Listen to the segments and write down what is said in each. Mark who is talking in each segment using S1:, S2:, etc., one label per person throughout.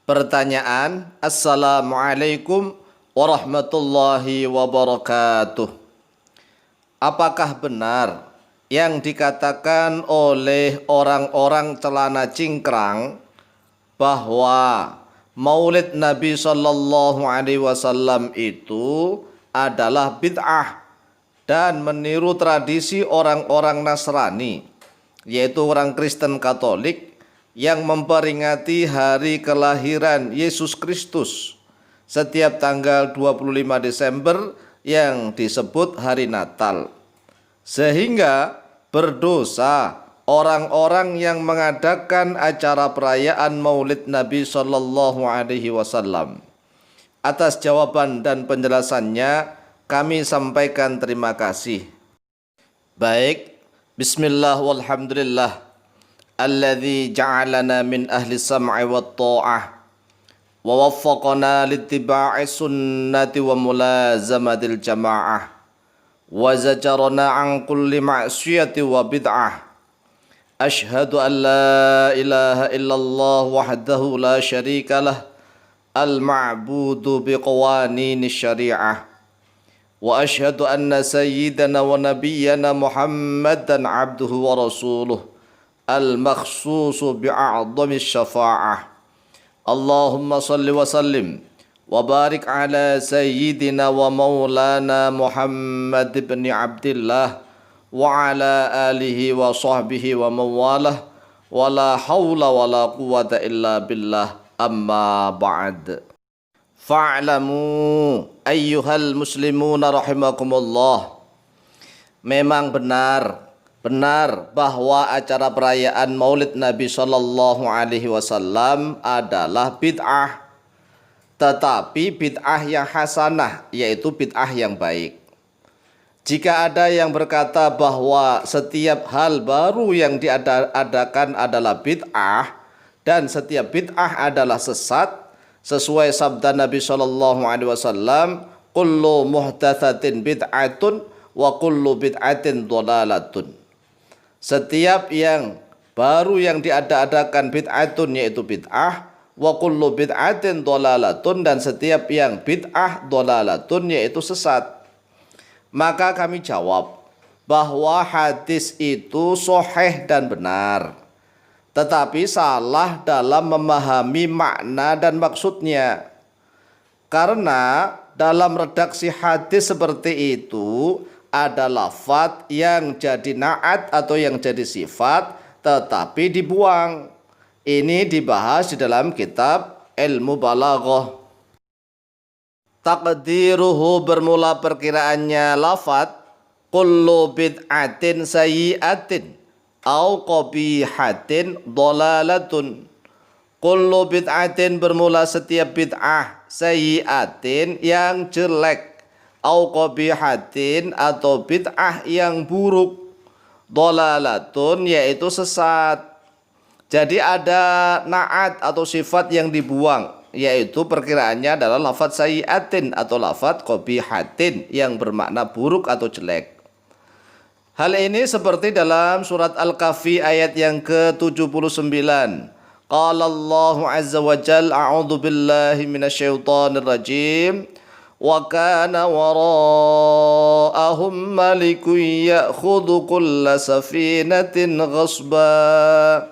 S1: Pertanyaan. Assalamualaikum warahmatullahi wabarakatuh. Apakah benar yang dikatakan oleh orang-orang celana cingkrang bahwa Maulid Nabi Shallallahu Alaihi Wasallam itu adalah bid'ah dan meniru tradisi orang-orang Nasrani, yaitu orang Kristen Katolik yang memperingati hari kelahiran Yesus Kristus setiap tanggal 25 Desember yang disebut hari Natal, sehingga berdosa orang-orang yang mengadakan acara perayaan Maulid Nabi Shallallahu Alaihi Wasallam. Atas jawaban dan penjelasannya kami sampaikan terima kasih. Baik, bismillah walhamdulillah alladzi ja'alana min ahli sam'i wat ta'ah wa waffaqana littiba'i sunnati wa mulazamatil jamaah wa zajarana an kulli ma'siyati wa bid'ah. Ashhadu an la ilaha illallah wahdahu la syarika lah al-ma'budu biqawanini syari'ah wa ashhadu anna sayyidana wa nabiyyana Muhammadan abduhu wa rasuluh al-makhsusu bi'a'zami syafa'ah. Allahumma salli wa sallim wa barik ala sayyidina wa maulana Muhammad ibn Abdillah wa ala alihi wa sahbihi wa mawalah wa la hawla wa la quwata illa billah, amma ba'd. Fa'lamu ayyuhal muslimuna rahimakumullah. Memang benar bahwa acara perayaan Maulid Nabi Shallallahu Alaihi Wasallam adalah bid'ah, tetapi bid'ah yang hasanah, yaitu bid'ah yang baik. Jika ada yang berkata bahwa setiap hal baru yang diadakan adalah bid'ah dan setiap bid'ah adalah sesat, sesuai sabda Nabi Shallallahu Alaihi Wasallam, kullu muhdatsatin bid'atun wa kullu bid'atin dhalalatun. Setiap yang baru yang diadakan bid'atun, yaitu bid'ah, wa kullu bid'atin dhalalatun, dan setiap yang bid'ah dhalalatun, yaitu sesat. Maka kami jawab bahwa hadis itu sahih dan benar, tetapi salah dalam memahami makna dan maksudnya. Karena dalam redaksi hadis seperti itu ada lafadz yang jadi na'at atau yang jadi sifat tetapi dibuang. Ini dibahas di dalam kitab Ilmu Balaghah. Taqdiruhu, bermula perkiraannya lafadz kullu bid'atin sayyi'atin au qabihatin dhalalatun. Kullu bid'atin bermula setiap bid'ah, sayyi'atin yang jelek, au qabihatin atau bid'ah yang buruk, dhalalatun yaitu sesat. Jadi ada na'at atau sifat yang dibuang, yaitu perkiraannya adalah lafadz sayyi'atin atau lafadz qabihatin yang bermakna buruk atau jelek. Hal ini seperti dalam surat Al-Kahfi ayat yang ke-79. Qala Allahu azza wa jalla, a'udzu billahi minasyaitonir rajim. Wa kana wara'ahum malikun ya'khudhu kulla safinatin ghasba.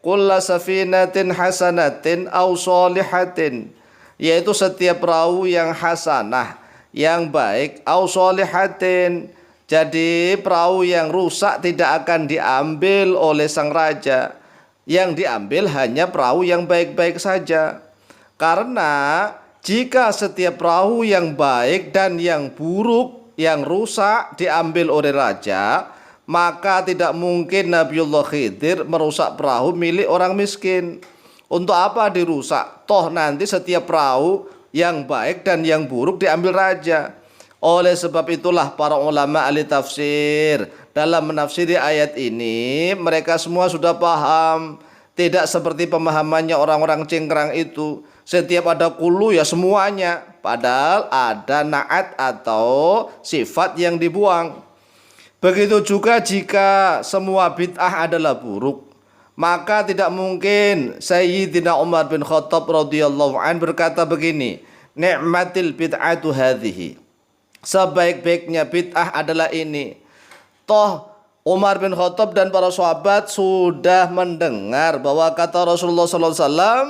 S1: Kulla safinatin hasanatin aw solihatin, yaitu setiap perahu yang hasanah, yang baik, aw solihatin. Jadi perahu yang rusak tidak akan diambil oleh sang raja. Yang diambil hanya perahu yang baik-baik saja. Karena jika setiap perahu yang baik dan yang buruk, yang rusak diambil oleh raja, maka tidak mungkin Nabiullah Khidir merusak perahu milik orang miskin. Untuk apa dirusak? Toh nanti setiap perahu yang baik dan yang buruk diambil raja. Oleh sebab itulah para ulama ahli tafsir dalam menafsiri ayat ini, mereka semua sudah paham. Tidak seperti pemahamannya orang-orang cingkrang itu. Setiap ada kulu ya semuanya. Padahal ada na'at atau sifat yang dibuang. Begitu juga jika semua bid'ah adalah buruk, Maka tidak mungkin Sayyidina Umar bin Khattab radhiyallahu an berkata begini, ni'matil bid'atu hadhihi. Sebaik-baiknya bid'ah adalah ini. Toh Umar bin Khattab dan para sahabat sudah mendengar bahwa kata Rasulullah sallallahu alaihi wasallam,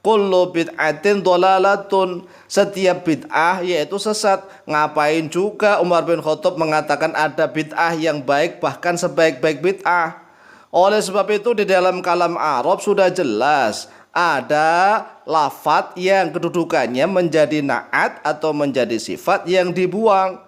S1: kullu bid'atin dhalalatun, setiap bid'ah yaitu sesat. Ngapain juga Umar bin Khattab mengatakan ada bid'ah yang baik bahkan sebaik-baik bid'ah? Oleh sebab itu di dalam kalam Arab sudah jelas ada lafadz yang kedudukannya menjadi na'at atau menjadi sifat yang dibuang.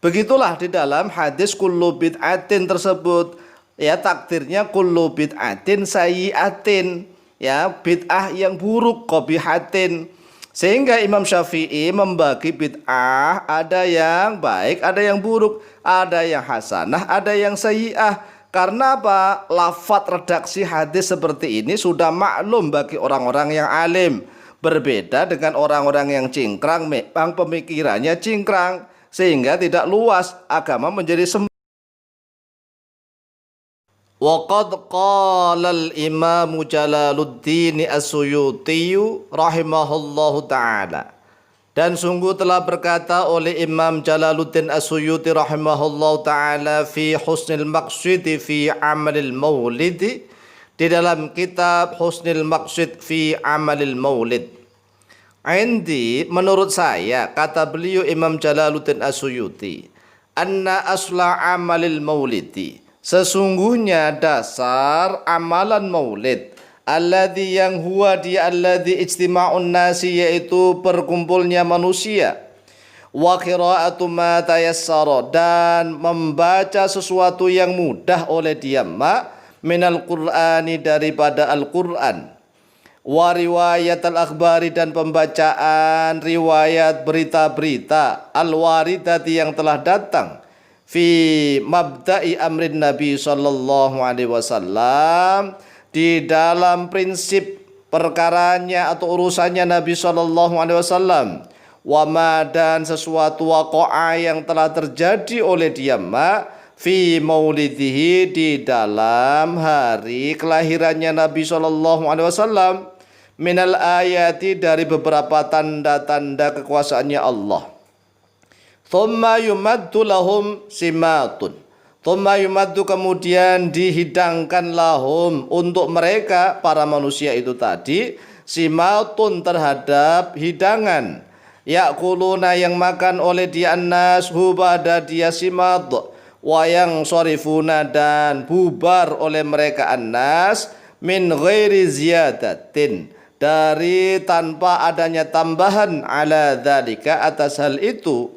S1: Begitulah di dalam hadis kullu bid'atin tersebut, ya takdirnya kullu bid'atin sayyi'atin, ya bid'ah yang buruk, qabihatin. Sehingga Imam Syafi'i membagi bid'ah ada yang baik, ada yang buruk, ada yang hasanah, ada yang sayyi'ah. Karena apa? Lafadz redaksi hadis seperti ini sudah maklum bagi orang-orang yang alim. Berbeda dengan orang-orang yang cingkrang, memang pemikirannya cingkrang sehingga tidak luas, agama menjadi sempit. Waqad qala al-Imam Jalaluddin As-Suyuti rahimahullahu ta'ala. Dan sungguh telah berkata oleh Imam Jalaluddin As-Suyuti rahimahullahu ta'ala fi husnil maqsidi fi amalil maulidi, di dalam kitab Husnul Maqsid fi amalil maulid. Indi, menurut saya, kata beliau Imam Jalaluddin As-Suyuti, anna asla amalil maulidi, sesungguhnya dasar amalan maulid, alladzi yang huwa dia alladzi ijtima'un nasi, yaitu berkumpulnya manusia, wa qira'atu ma tayassara, dan membaca sesuatu yang mudah oleh dia, minal qur'ani, daripada Al-Qur'an, wa riwayat al-akhbari, dan pembacaan riwayat berita-berita al-waridati yang telah datang fi mabda'i amrin Nabi sallallahu alaihi wasallam, di dalam prinsip perkaranya atau urusannya Nabi sallallahu alaihi wasallam, wa ma, dan sesuatu waqa'a yang telah terjadi oleh dia, fi maulidihi, di dalam hari kelahirannya Nabi sallallahu alaihi wasallam, minal ayati, dari beberapa tanda-tanda kekuasaannya Allah. Thumma yumaddu lahum simatun, thumma yumaddu, kemudian dihidangkan lahum, untuk mereka para manusia itu tadi, simatun, terhadap hidangan, yakuluna, yang makan oleh dia annas, pada dia simat, wa yang sorifuna, dan bubar oleh mereka annas, min ghairi ziyadatin, dari tanpa adanya tambahan, ala dzalika, atas hal itu,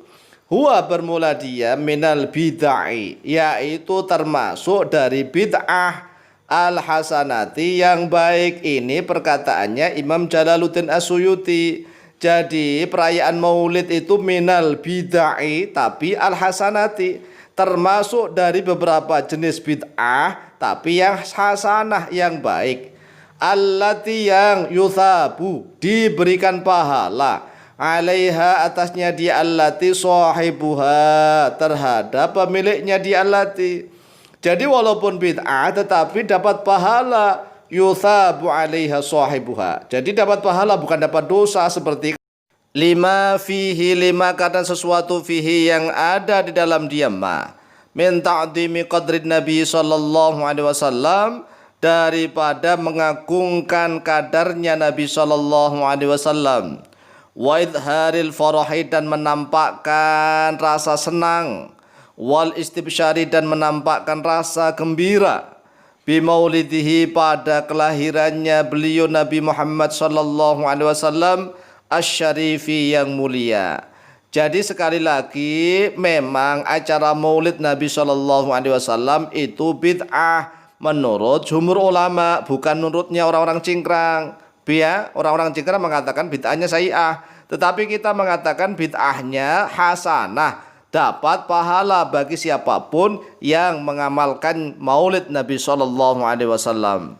S1: huwa, bermula dia, minal bid'ah, yaitu termasuk dari bid'ah, al-hasanati, yang baik. Ini perkataannya Imam Jalaluddin As-Suyuti. Jadi perayaan maulid itu minal bid'ah, tapi al-hasanati, termasuk dari beberapa jenis bid'ah, tapi yang hasanah, yang baik. Allati, yang yuthabu, diberikan pahala, alaiha, atasnya dia, allati sahibuha, terhadap pemiliknya dia allati. Jadi walaupun bid'ah tetapi dapat pahala, yuthabu alaiha sahibuha. Jadi dapat pahala, bukan dapat dosa. Seperti lima fihi, lima, karena sesuatu fihi, yang ada di dalam dia, min ta'dimi qadrin Nabi sallallahu alaihi wasallam, daripada mengagungkan kadarnya Nabi sallallahu alaihi wasallam, wa idharil farahi, dan menampakkan rasa senang, wal istibsyari, dan menampakkan rasa gembira, bi maulidihi, pada kelahirannya beliau Nabi Muhammad sallallahu alaihi wasallam, asy-syarifi, yang mulia. Jadi sekali lagi, memang acara maulid Nabi sallallahu alaihi wasallam itu bid'ah menurut jumhur ulama, bukan menurutnya orang-orang cingkrang. Orang-orang cingkrang mengatakan bid'ahnya sayyi'ah, tetapi kita mengatakan bid'ahnya hasanah, dapat pahala bagi siapapun yang mengamalkan maulid Nabi sallallahu alaihi wasallam.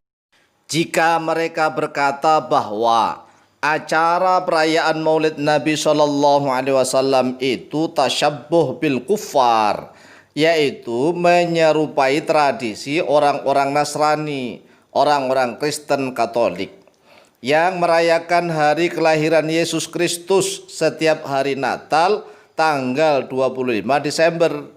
S1: Jika mereka berkata bahwa acara perayaan maulid Nabi sallallahu alaihi wasallam itu tasyabbuh bil kuffar, yaitu menyerupai tradisi orang-orang Nasrani, orang-orang Kristen Katolik yang merayakan hari kelahiran Yesus Kristus setiap hari Natal tanggal 25 Desember.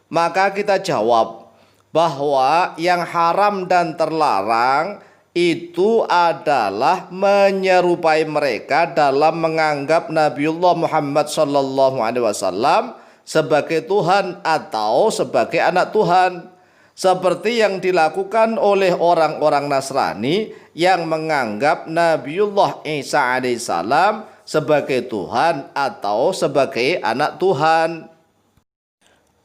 S1: Maka kita jawab bahwa yang haram dan terlarang itu adalah menyerupai mereka dalam menganggap Nabiullah Muhammad SAW sebagai Tuhan atau sebagai anak Tuhan, seperti yang dilakukan oleh orang-orang Nasrani yang menganggap Nabiullah Isa alaihissalam sebagai Tuhan atau sebagai anak Tuhan.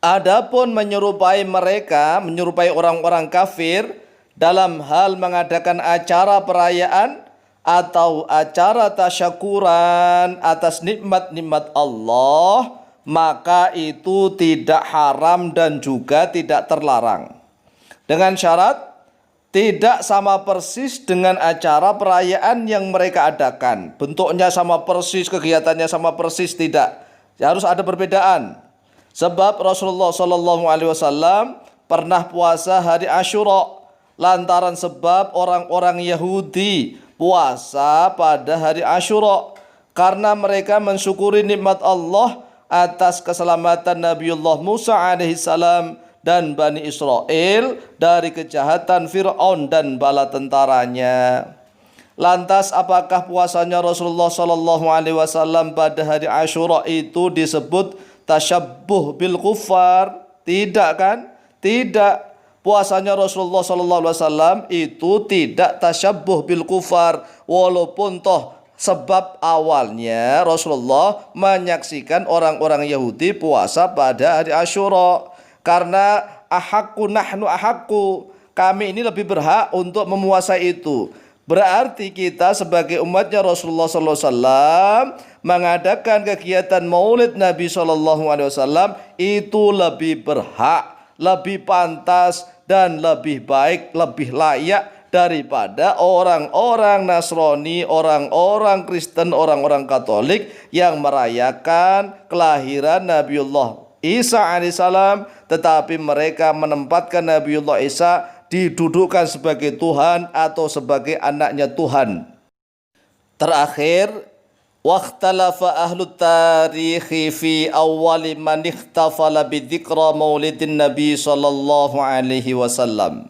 S1: Adapun menyerupai mereka, menyerupai orang-orang kafir dalam hal mengadakan acara perayaan atau acara tasyakuran atas nikmat-nikmat Allah, maka itu tidak haram dan juga tidak terlarang. Dengan syarat tidak sama persis dengan acara perayaan yang mereka adakan. Bentuknya sama persis, kegiatannya sama persis, tidak. Harus ada perbedaan. Sebab Rasulullah SAW pernah puasa hari Asyura lantaran sebab orang-orang Yahudi puasa pada hari Asyura karena mereka mensyukuri nikmat Allah atas keselamatan Nabiullah Musa alaihissalam dan Bani Israel dari kejahatan Fir'aun dan bala tentaranya. Lantas apakah puasanya Rasulullah SAW pada hari Asyura itu disebut tasyabbuh bil kuffar? Tidak kan? Tidak. Puasanya Rasulullah SAW itu tidak tasyabbuh bil kuffar, walaupun toh sebab awalnya Rasulullah menyaksikan orang-orang Yahudi puasa pada hari Asyura. Karena ahakku nahnu ahakku, kami ini lebih berhak untuk memuasai itu. Berarti kita sebagai umatnya Rasulullah SAW mengadakan kegiatan maulid Nabi SAW itu lebih berhak, lebih pantas dan lebih baik, lebih layak daripada orang-orang Nasrani, orang-orang Kristen, orang-orang Katolik yang merayakan kelahiran Nabiullah Isa alaihissalam, tetapi mereka menempatkan Nabiullah Isa didudukkan sebagai Tuhan atau sebagai anaknya Tuhan. Terakhir, waqtalafa ahlut tarikhi fi awwali man ikhtafala bidzikra maulidin Nabi sallallahu alaihi wasallam.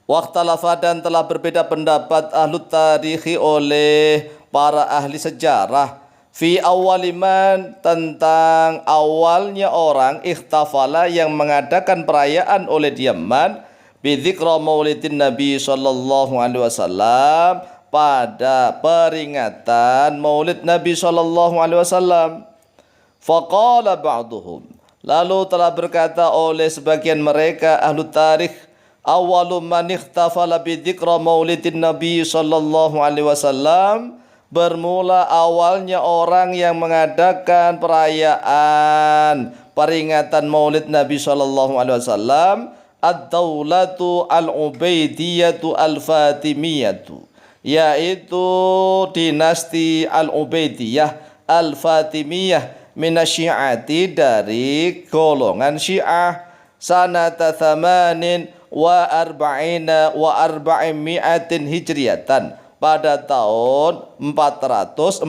S1: Waqtalafa, dan telah berbeda pendapat ahlut tarikhi oleh para ahli sejarah fi awwaliman, tentang awalnya orang ikhtafala yang mengadakan perayaan oleh diaman bidzikra maulidin Nabi sallallahu alaihi wasallam, pada peringatan maulid Nabi sallallahu alaihi wasallam. Faqala ba'duhum, lalu telah berkata oleh sebagian mereka ahlu tarikh, awwalu man ikhtafala bidzikra maulidin Nabi sallallahu alaihi wasallam, bermula awalnya orang yang mengadakan perayaan peringatan maulid Nabi sallallahu alaihi wasallam ad-daulatu al-ubaidiyatu al-fatimiyatu, yaitu dinasti al-ubaidiyah al-fatimiyah minasyiati, dari golongan Syiah, sanata thamanin wa arba'ina wa arba'imi'atin hijriyatan, pada tahun 448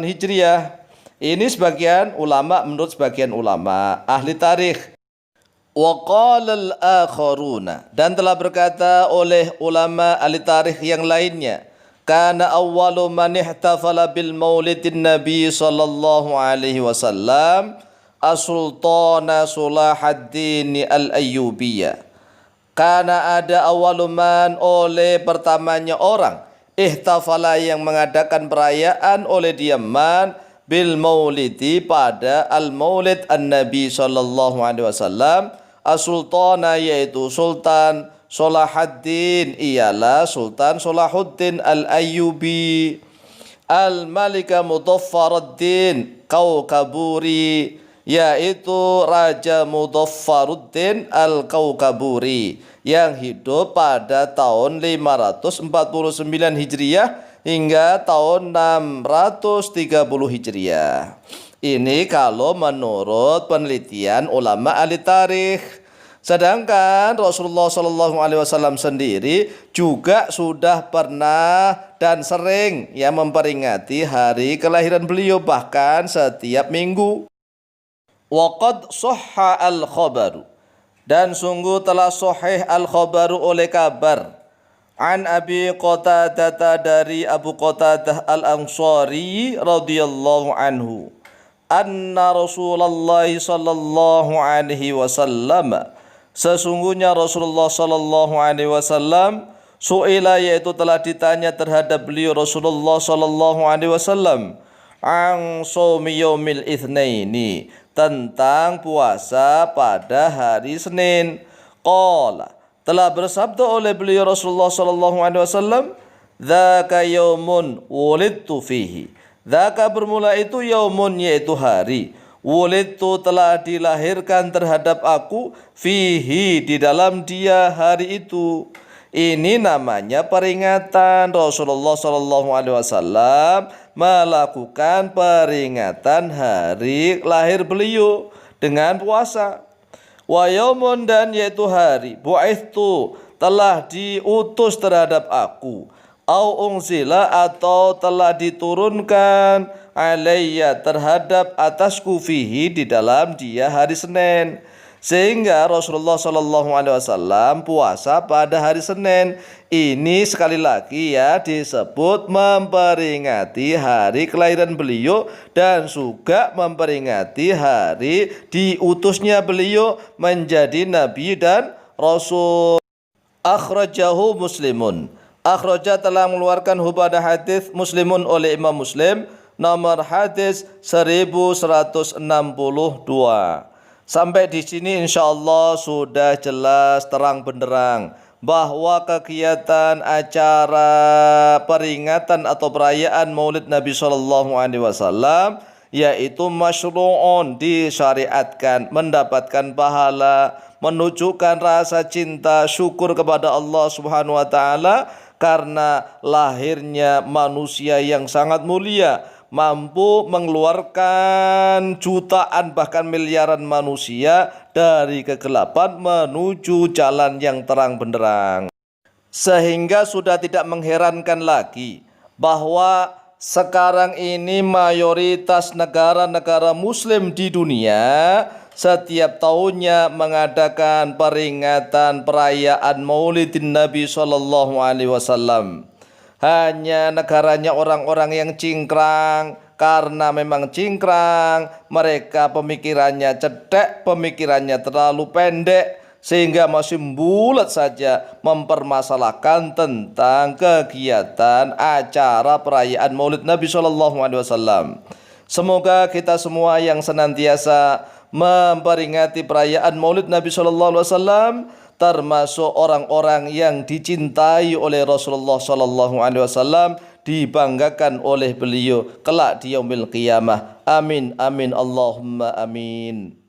S1: Hijriah. Ini sebagian ulama, menurut sebagian ulama ahli tarikh. Wa qala al-akharuna, dan telah berkata oleh ulama ahli tarikh yang lainnya, kana awwalu man ihtafala bil maulidin Nabi sallallahu alaihi wasallam as-sultana Salahuddin al-Ayyubiyah. Karena ada awaluman, oleh pertamanya orang ihtafala yang mengadakan perayaan oleh diaman bil maulidi, pada al maulid an Nabi sallallahu alaihi wasallam, as-sultana, yaitu Sultan Salahuddin, ialah Sultan Salahuddin al-Ayyubi, al-Malika Mudaffaruddin Kaukaburi, yaitu Raja Mudaffaruddin al-Kaukaburi, yang hidup pada tahun 549 Hijriah hingga tahun 630 Hijriah. Ini kalau menurut penelitian ulama ahli tarikh. Sedangkan Rasulullah Shallallahu Alaihi Wasallam sendiri juga sudah pernah dan sering memperingati hari kelahiran beliau, bahkan setiap minggu. Waqad sahha al-khabaru, dan sungguh telah sahih al-khabaru oleh kabar, an Abi Qatadah, dari Abu Qatadah al-Ansari radhiyallahu anhu, anna Rasulullah sallallahu alaihi wasallam, sesungguhnya Rasulullah sallallahu alaihi wasallam, su'ila, yaitu telah ditanya terhadap beliau Rasulullah sallallahu alaihi wasallam, an shaumi yaumil itsnaini, tentang puasa pada hari Senin. Qala, telah bersabda oleh beliau Rasulullah sallallahu alaihi wasallam, dzaka yaumun wulidtu fihi. Dzaka bermula itu, yaumun yaitu hari, wulidtu telah dilahirkan terhadap aku, fihi di dalam dia hari itu. Ini namanya peringatan. Rasulullah sallallahu alaihi wasallam melakukan peringatan hari lahir beliau dengan puasa. Wa yaumun, dan yaitu hari, bu'ithtu telah diutus terhadap aku, au unzila atau telah diturunkan, alayya terhadap atasku, fihi di dalam dia hari Senin. Sehingga Rasulullah Shallallahu Alaihi Wasallam puasa pada hari Senin. Ini sekali lagi disebut memperingati hari kelahiran beliau dan juga memperingati hari diutusnya beliau menjadi nabi dan rasul. Akhrajahu Muslimun. Akhraja telah mengeluarkan pada hadis Muslimun oleh Imam Muslim, nomor hadis 1162. Sampai di sini insyaallah sudah jelas terang benderang bahwa kegiatan acara peringatan atau perayaan Maulid Nabi Shallallahu Alaihi Wasallam yaitu masyru'un, disyariatkan, mendapatkan pahala, menunjukkan rasa cinta syukur kepada Allah Subhanahu wa taala karena lahirnya manusia yang sangat mulia, mampu mengeluarkan jutaan bahkan miliaran manusia dari kegelapan menuju jalan yang terang benderang. Sehingga sudah tidak mengherankan lagi bahwa sekarang ini mayoritas negara-negara muslim di dunia setiap tahunnya mengadakan peringatan perayaan Maulidin Nabi Shallallahu Alaihi Wasallam. Hanya negaranya orang-orang yang cingkrang, karena memang cingkrang, mereka pemikirannya cedek, pemikirannya terlalu pendek, sehingga masih bulat saja mempermasalahkan tentang kegiatan acara perayaan Maulid Nabi Shallallahu Alaihi Wasallam. Semoga kita semua yang senantiasa memperingati perayaan Maulid Nabi Shallallahu Alaihi Wasallam termasuk orang-orang yang dicintai oleh Rasulullah Sallallahu Alaihi Wasallam, dibanggakan oleh beliau kelak di yaumil qiyamah. Amin amin Allahumma amin.